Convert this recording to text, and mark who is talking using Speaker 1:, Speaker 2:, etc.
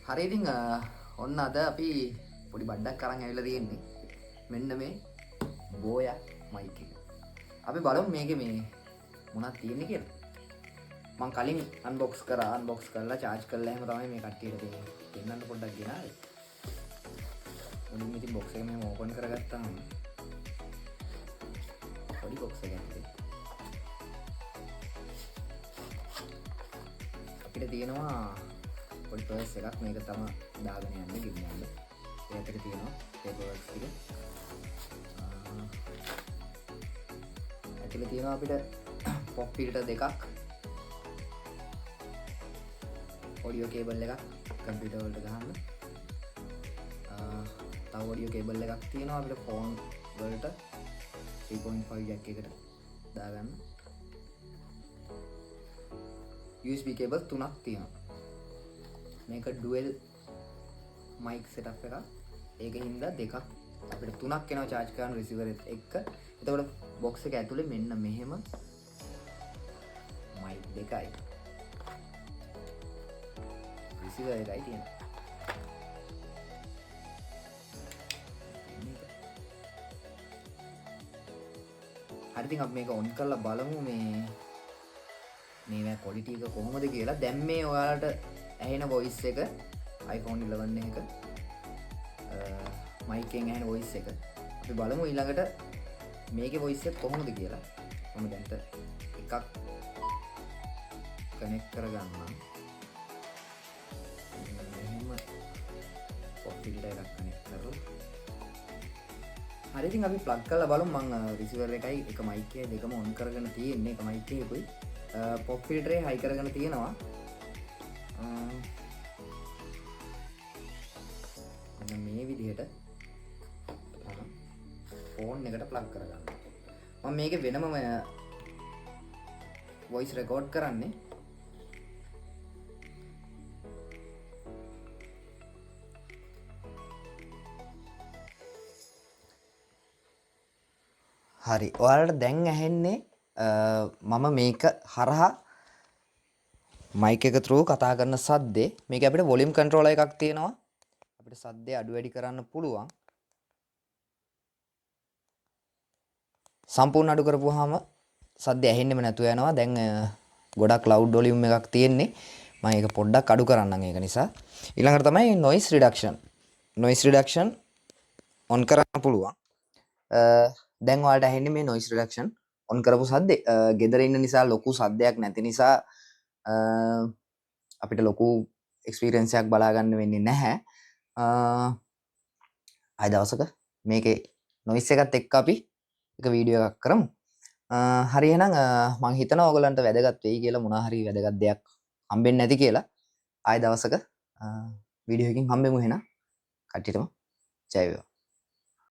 Speaker 1: හරි ඉතින් ඔන්න අද අපි පොඩි බඩක් අරන් ඇවිල්ලා තියෙන්නේ. මෙන්න මේ බෝයා මයික් එක. අපි බලමු මේකේ මේ මොනවද තියෙන්නේ කියලා. මම කලින් අන්බොක්ස් කරලා charge කරලා එහෙම තමයි මේ කට්ටියට දෙන්නන්න පොඩ්ඩක් ගෙනාවේ. මුලින්ම ඉතින් box එක මෙහෙම open කරගත්තාම පොඩි box එකක් තියෙනවා. අපිට තියෙනවා පොඩි පර්ස් එකක් මේක තමයි දාගෙන යන්නේ ගෙනියන්න. ඒ අතර තියෙනවා paper works ටික. ඇතුලේ තියෙනවා අපිට pop filter දෙකක්. audio cable එකක් computer වලට ගහන්න. තව audio cable එකක් තියෙනවා අපිට phone වලට 3.5 jack එකට දාගන්න. USB cable තුනක් තියෙනවා. මේක dual mic setup එකක්. ඒකෙන් හින්දා දෙකක් අපිට තුනක් එනවා charge කරන receiver එක. එතකොට box එක ඇතුලේ මෙන්න මෙහෙම mic දෙකයි receiver එකයි තියෙනවා. හරි ඉතින් අපි මේක on කරලා බලමු මේ quality එක කොහොමද කියලා. දැන් මේ ඔයාලට ඇහෙන voice එක iPhone 11 එක mic එකෙන් ඇහෙන voice එක අපි බලමු ඊළඟට මේකේ voice එක කොහොමද කියලා. මම දැන්ට එකක් connect කරගන්නම්. මෙහෙම pop filter එකක් connect කරලා හරි ඉතින් අපි plug කරලා බලමු. මම receiver එකයි එක mic එකයි දෙකම on කරගෙන තියෙන්නේ. එක mic එකකුයි pop filter එක high කරගෙන තියෙනවා. මේ විදිහට ෆෝන් එකට ප්ලග් කරගන්න. මම මේකේ වෙනම වොයිස් රෙකෝඩ් කරන්නේ. හරි. ඔයාලට දැන් ඇහෙන්නේ මම මේක හරහා මයික් එක through කතා කරන සද්දේ. මේක අපිට වොලියුම් කන්ට්‍රෝලර් එකක් තියෙනවා. අපිට සද්දේ අඩු වැඩි කරන්න පුළුවන්. සම්පූර්ණ අඩු කරපුවාම සද්ද ඇහෙන්නෙම නැතුව යනවා. දැන් ගොඩක් loud volume එකක් තියෙන්නේ. මම ඒක පොඩ්ඩක් අඩු කරන්නම් ඒක නිසා. ඊළඟට තමයි noise reduction. noise reduction on කරන්න පුළුවන්. දැන් ඔයාලට ඇහෙන්නේ මේ noise reduction on කරපු සද්දේ. ගෙදර ඉන්න නිසා ලොකු සද්දයක් නැති නිසා අපිට ලොකු experience එකක් බලා ගන්න වෙන්නේ නැහැ. ආය දවසක මේකේ noise එකත් එක්ක අපි එක වීඩියෝ එකක් කරමු. හරි එහෙනම් මම හිතනවා ඔයගලන්ට වැදගත් වෙයි කියලා. මොනවා හරි වැදගත් දෙයක් හම්බෙන්නේ නැති කියලා. ආය දවසක වීඩියෝ එකකින් හම්බෙමු එහෙනම්. කට්ටියටම ජය වේවා.